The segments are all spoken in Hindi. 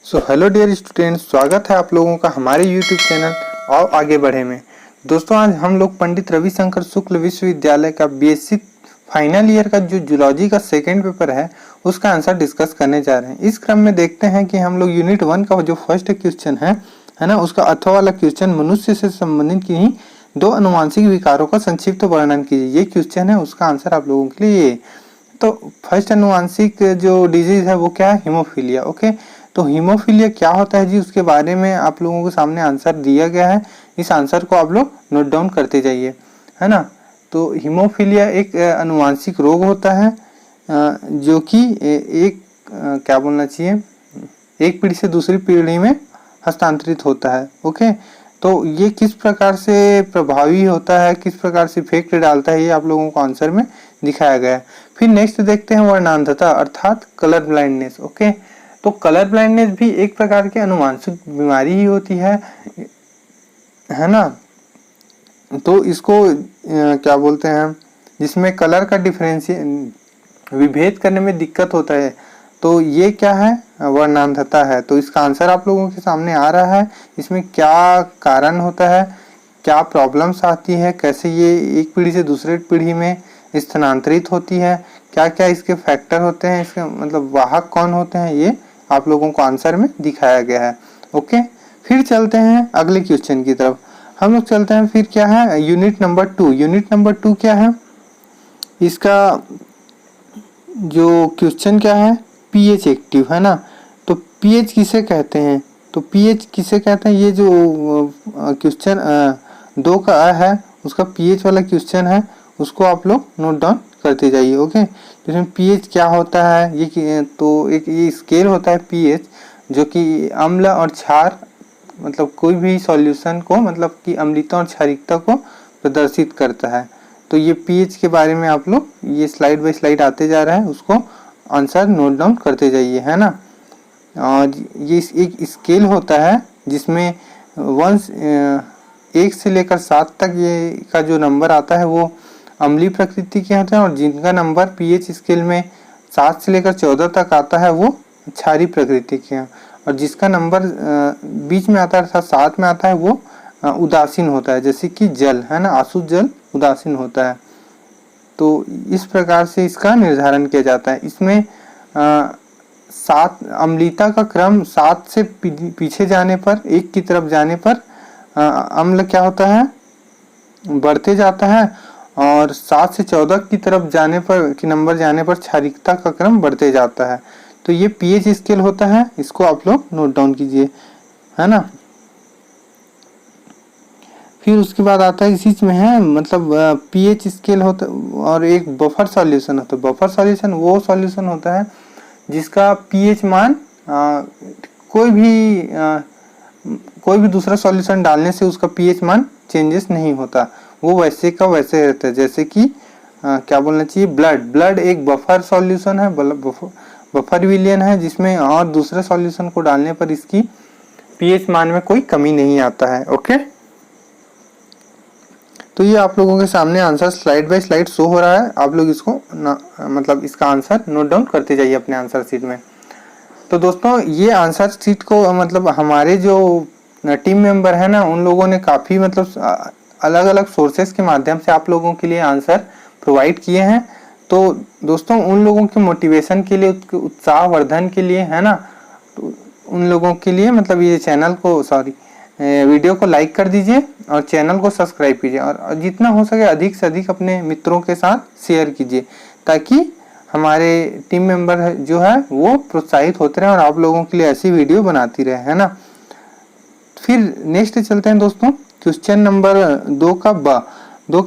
सो हेलो डियर स्टूडेंट्स, स्वागत है आप लोगों का हमारे यूट्यूब चैनल आओ आगे बढ़े में। दोस्तों, आज हम लोग पंडित रविशंकर शुक्ल विश्वविद्यालय का बीएससी फाइनल ईयर का जो जूलॉजी का सेकंड पेपर है उसका आंसर डिस्कस करने जा रहे हैं। इस क्रम में देखते हैं कि हम लोग यूनिट 1 का जो फर्स्ट क्वेश्चन है ना, उसका अथवा वाला क्वेश्चन मनुष्य से संबंधित किन्हीं दो अनुवांशिक विकारों का संक्षिप्त वर्णन कीजिए। ये क्वेश्चन है, उसका आंसर आप लोगों के लिए ये। तो फर्स्ट अनुवांशिक जो डिजीज है वो क्या है? हीमोफीलिया। ओके, तो हीमोफीलिया क्या होता है जी, उसके बारे में आप लोगों के सामने आंसर दिया गया है। इस आंसर को आप लोग नोट डाउन करते जाइए, है ना। तो हीमोफीलिया एक अनुवांशिक रोग होता है जो कि एक क्या बोलना चाहिए, एक पीढ़ी से दूसरी पीढ़ी में हस्तांतरित होता है। ओके, तो ये किस प्रकार से प्रभावी होता है, किस प्रकार से इफेक्ट डालता है, ये आप लोगों को आंसर में दिखाया गया है। फिर नेक्स्ट देखते हैं वर्णांधता अर्थात कलर ब्लाइंडनेस। ओके, तो कलर ब्लाइंडनेस भी एक प्रकार की अनुवांशिक बीमारी ही होती है ना। तो इसको क्या बोलते हैं, जिसमें कलर का विभेद करने में दिक्कत होता है। तो ये क्या है? वर्णांधता है। तो इसका आंसर आप लोगों के सामने आ रहा है। इसमें क्या कारण होता है, क्या प्रॉब्लम्स आती है, कैसे ये एक पीढ़ी से दूसरे पीढ़ी में स्थानांतरित होती है, क्या क्या इसके फैक्टर होते हैं, इसके मतलब वाहक कौन होते हैं, ये आप लोगों को आंसर में दिखाया गया है। ओके, फिर चलते हैं अगले क्वेश्चन की तरफ। हम लोग चलते हैं फिर क्या है, यूनिट नंबर 2। यूनिट नंबर 2 क्या है, इसका जो क्वेश्चन क्या है, पीएच एक्टिव, है ना। तो पीएच किसे कहते हैं? तो पीएच किसे कहते हैं, ये जो क्वेश्चन 2 का है उसका पीएच वाला क्वेश्चन है, उसको आप लोग नोट डाउन करते जाइए। ओके, इसमें पीएच क्या होता है, ये तो एक ये स्केल होता है पीएच, जो कि अम्ल और क्षार मतलब कोई भी सॉल्यूशन को मतलब कि अम्लता और क्षारिकता को प्रदर्शित करता है। तो ये पीएच के बारे में आप लोग ये स्लाइड बाय स्लाइड आते जा रहा है, उसको आंसर नोट डाउन करते जाइए, है ना। और ये एक स्केल होता है जिसमें 1 से लेकर 7 तक ये का जो नंबर आता है वो अम्लीय प्रकृति के होते हैं, और जिनका नंबर पीएच स्केल में 7 से लेकर 14 तक आता है वो क्षारीय प्रकृति के हैं, और जिसका नंबर बीच में आता है अर्थात 7 में आता है वो उदासीन होता है, जैसे कि जल, है ना, आसुत जल उदासीन होता है। तो इस प्रकार से इसका निर्धारण किया जाता है। इसमें 7 अम्लीयता का क्रम 7 से पीछे जाने पर, 1 की तरफ जाने पर अम्ल क्या होता है, बढ़ते जाता है, और 7 से 14 की तरफ जाने पर कि नंबर जाने पर क्षारिकता का क्रम बढ़ते जाता है। तो ये पीएच स्केल होता है, इसको आप लोग नोट डाउन कीजिए, है ना। फिर उसके बाद आता है इसी में है मतलब पीएच स्केल होता और एक बफर सॉल्यूशन होता है। बफर सॉल्यूशन वो सॉल्यूशन होता है जिसका पीएच मान कोई भी दूसरा सॉल्यूशन डालने से उसका पीएच मान चेंजेस नहीं होता, वो वैसे का वैसे रहता है। जैसे कि क्या बोलना चाहिए, ब्लड एक बफर सॉल्यूशन है, बफर विलियन है, जिसमें और दूसरे सॉल्यूशन को डालने पर इसकी पीएच मान में कोई कमी नहीं आता है। ओके, तो ये आप लोगों के सामने answer slide bye slide show हो रहा है, आप लोग इसको मतलब इसका आंसर नोट डाउन करते जाइए अपने आंसर शीट में। तो दोस्तों, ये आंसर शीट को मतलब हमारे जो टीम मेंबर है ना, उन लोगों ने काफ़ी मतलब अलग अलग सोर्सेस के माध्यम से आप लोगों के लिए आंसर प्रोवाइड किए हैं। तो दोस्तों, उन लोगों के मोटिवेशन के लिए, उत्साहवर्धन के लिए, है ना, तो उन लोगों के लिए मतलब ये चैनल को वीडियो को लाइक कर दीजिए और चैनल को सब्सक्राइब कीजिए, और जितना हो सके अधिक से अधिक अपने मित्रों के साथ शेयर कीजिए, ताकि हमारे टीम मेंबर जो है वो प्रोत्साहित होते रहे और आप लोगों के लिए ऐसी वीडियो बनाती रहे, है ना। फिर नेक्स्ट चलते हैं दोस्तों, क्वेश्चन नंबर 2 का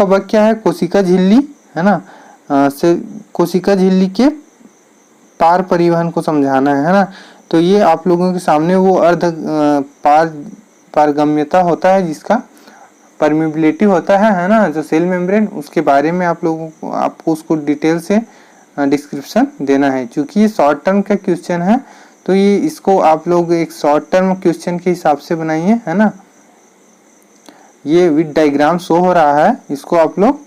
ब क्या है, कोशिका झिल्ली, है ना। से कोशिका झिल्ली के पार परिवहन को समझाना है ना। तो ये आप लोगों के सामने वो पारगम्यता होता है, जिसका परमिबिलिटी होता है ना, जो सेल मेम्ब्रेन, उसके बारे में आपको उसको डिटेल से डिस्क्रिप्शन देना है। क्योंकि ये शॉर्ट टर्म का क्वेश्चन है, तो ये इसको आप लोग एक शॉर्ट टर्म क्वेश्चन के हिसाब से बनाइए, है ना। ये विद डायग्राम शो हो रहा है, इसको आप लोग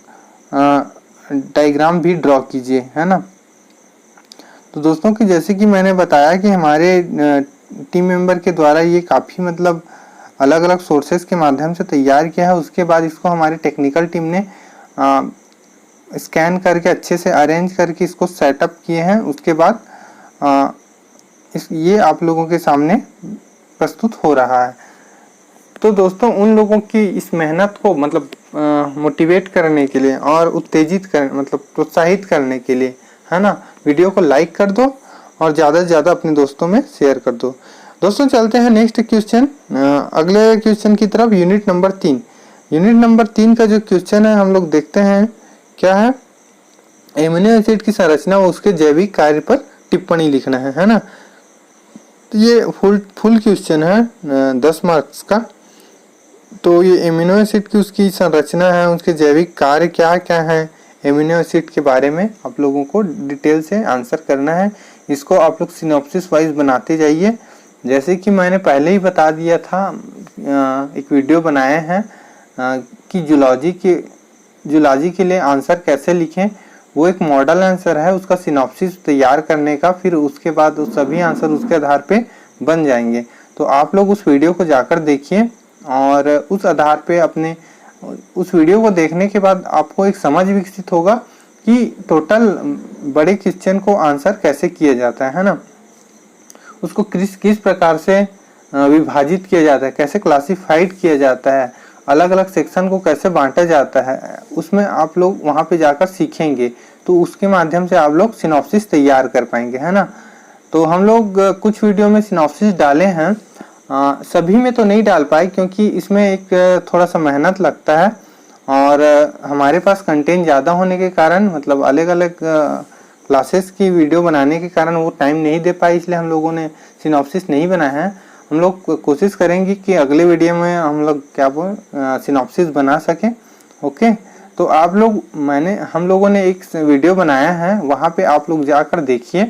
डायग्राम भी ड्रॉ कीजिए, है ना। तो दोस्तों, कि जैसे कि मैंने बताया कि हमारे टीम मेंबर के द्वारा ये काफ़ी मतलब अलग अलग सोर्सेज के माध्यम से तैयार किया है। उसके बाद इसको हमारी टेक्निकल टीम ने स्कैन करके अच्छे से अरेंज करके इसको सेटअप किए हैं। उसके बाद ये आप लोगों के सामने प्रस्तुत हो रहा है। तो दोस्तों उन लोगों की इस मेहनत को मतलब मोटिवेट करने के लिए और उत्तेजित कर मतलब प्रोत्साहित करने के लिए, है ना, वीडियो को लाइक कर दो और ज़्यादा से ज़्यादा अपने दोस्तों में शेयर कर दो। दोस्तों चलते हैं नेक्स्ट क्वेश्चन, अगले क्वेश्चन की तरफ। यूनिट नंबर 3, यूनिट नंबर 3 का जो क्वेश्चन है हम लोग देखते हैं क्या है। एमिनो एसिड की संरचना व उसके जैविक कार्य पर टिप्पणी लिखना है ना। तो ये फुल क्वेश्चन है 10 मार्क्स का। तो ये एमिनो एसिड की उसकी संरचना है, उसके जैविक कार्य क्या क्या है, एमिनो एसिड के बारे में आप लोगों को डिटेल से आंसर करना है। इसको आप लोग सिनॉप्सिस वाइज बनाते जाइए। जैसे कि मैंने पहले ही बता दिया था, एक वीडियो बनाए हैं कि जूलॉजी के लिए आंसर कैसे लिखें। वो एक मॉडल आंसर है, उसका सिनॉप्सिस तैयार करने का, फिर उसके बाद उस सभी आंसर उसके आधार पे बन जाएंगे। तो आप लोग उस वीडियो को जाकर देखिए और उस आधार पे अपने उस वीडियो को देखने के बाद आपको एक समझ विकसित होगा कि टोटल बड़े क्वेश्चन को आंसर कैसे किया जाता है ना, उसको किस प्रकार से विभाजित किया जाता है, कैसे क्लासिफाइड किया जाता है, अलग अलग सेक्शन को कैसे बांटा जाता है, उसमें आप लोग वहां पे जाकर सीखेंगे। तो उसके माध्यम से आप लोग सिनॉप्सिस तैयार कर पाएंगे, है ना। तो हम लोग कुछ वीडियो में सिनॉप्सिस डाले हैं, सभी में तो नहीं डाल पाए क्योंकि इसमें एक थोड़ा सा मेहनत लगता है और हमारे पास कंटेंट ज़्यादा होने के कारण मतलब अलग अलग क्लासेस की वीडियो बनाने के कारण वो टाइम नहीं दे पाए, इसलिए हम लोगों ने सिनॉप्सिस नहीं बनाया है। हम लोग कोशिश करेंगे कि अगले वीडियो में हम लोग सिनॉप्सिस बना सकें। ओके, तो आप लोग हम लोगों ने एक वीडियो बनाया है, वहाँ पे आप लोग जाकर देखिए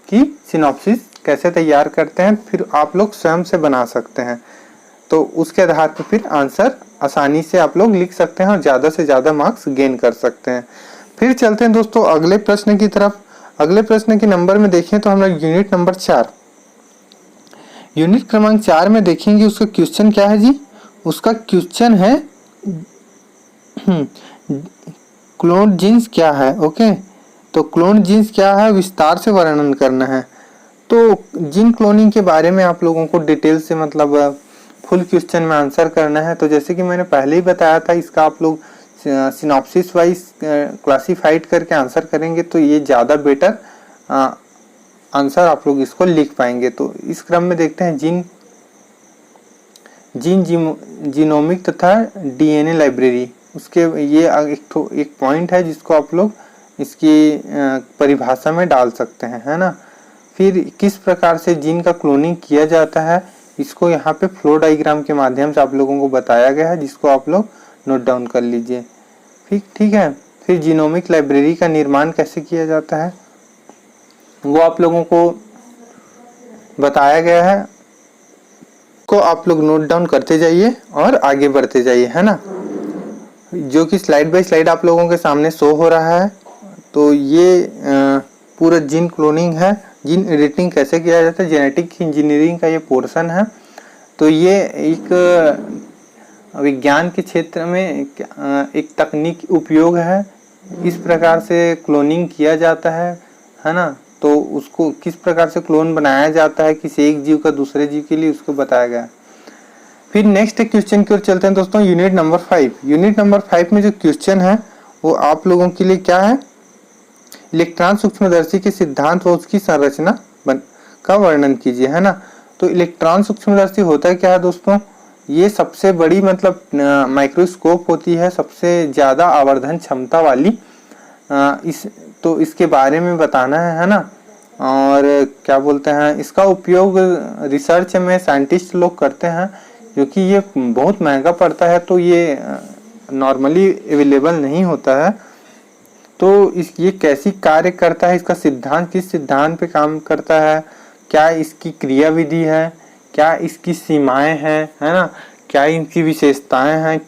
कि सिनॉप्सिस कैसे तैयार करते हैं, फिर आप लोग स्वयं से बना सकते हैं। तो उसके आधार पर फिर आंसर आसानी से आप लोग लिख सकते हैं और ज़्यादा से ज़्यादा मार्क्स गेन कर सकते हैं। फिर चलते हैं दोस्तों अगले प्रश्न की तरफ। अगले प्रश्न के नंबर में देखें तो हम लोग यूनिट नंबर 4, यूनिट क्रमांक 4 में देखेंगे उसका क्वेश्चन क्या है जी। उसका क्वेश्चन है क्लोन जीन्स क्या है। ओके, तो क्लोन जीन्स क्या है विस्तार से वर्णन करना है। तो जीन क्लोनिंग के बारे में आप लोगों को डिटेल से मतलब फुल क्वेश्चन में आंसर करना है। तो जैसे कि मैंने पहले ही बताया था, इसका आप लोग सिनॉप्सिस वाइज क्लासिफाइड करके आंसर करेंगे तो ये ज़्यादा बेटर आंसर आप लोग इसको लिख पाएंगे। तो इस क्रम में देखते हैं जीनोमिक तथा डीएनए लाइब्रेरी, उसके ये एक पॉइंट है जिसको आप लोग इसकी परिभाषा में डाल सकते हैं, है ना। फिर किस प्रकार से जीन का क्लोनिंग किया जाता है, इसको यहाँ पे फ्लो डायग्राम के माध्यम से आप लोगों को बताया गया है, जिसको आप लोग नोट डाउन कर लीजिए। ठीक है। फिर जीनोमिक लाइब्रेरी का निर्माण कैसे किया जाता है वो आप लोगों को बताया गया है, को आप लोग नोट डाउन करते जाइए और आगे बढ़ते जाइए, है ना। जो कि स्लाइड बाय स्लाइड आप लोगों के सामने शो हो रहा है। तो ये पूरा जीन क्लोनिंग है, जीन एडिटिंग कैसे किया जाता है, जेनेटिक इंजीनियरिंग का ये पोर्शन है। तो ये एक विज्ञान के क्षेत्र में एक तकनीक उपयोग है, इस प्रकार से क्लोनिंग किया जाता है ना। तो उसको किस प्रकार से क्लोन बनाया जाता है किसी एक जीव का दूसरे जीव के लिए, उसको बताया गया। फिर नेक्स्ट क्वेश्चन की ओर चलते हैं दोस्तों, यूनिट नंबर 5। यूनिट नंबर 5 में जो क्वेश्चन है वो आप लोगों के लिए क्या है, इलेक्ट्रॉन सूक्ष्मदर्शी के सिद्धांत व उसकी संरचना का वर्णन कीजिए, है ना। तो इलेक्ट्रॉन सूक्ष्मदर्शी होता है क्या है दोस्तों, ये सबसे बड़ी मतलब माइक्रोस्कोप होती है, सबसे ज़्यादा आवर्धन क्षमता वाली। तो इसके बारे में बताना है ना। और क्या बोलते हैं, इसका उपयोग रिसर्च में साइंटिस्ट लोग करते हैं, क्योंकि ये बहुत महंगा पड़ता है, तो ये नॉर्मली अवेलेबल नहीं होता है। तो ये कैसी कार्य करता है, इसका सिद्धांत किस सिद्धांत पे काम करता है, क्या इसकी क्रियाविधि है, क्या इसकी सीमाएं हैं, है ना, क्या इनकी विशेषताएं हैं,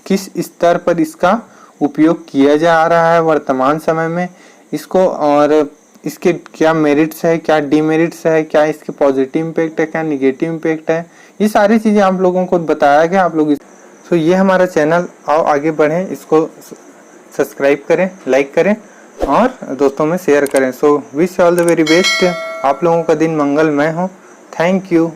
किस स्तर पर इसका उपयोग किया जा रहा है वर्तमान समय में इसको, और इसके क्या मेरिट्स है, क्या डीमेरिट्स है, क्या इसके पॉजिटिव इम्पैक्ट है, क्या निगेटिव इम्पैक्ट है, ये सारी चीज़ें आप लोगों को बताया गया। आप लोग तो ये हमारा चैनल, आओ आगे बढ़ें, इसको सब्सक्राइब करें, लाइक करें और दोस्तों में शेयर करें। So wish all the very best. आप लोगों का दिन मंगलमय हो। Thank you.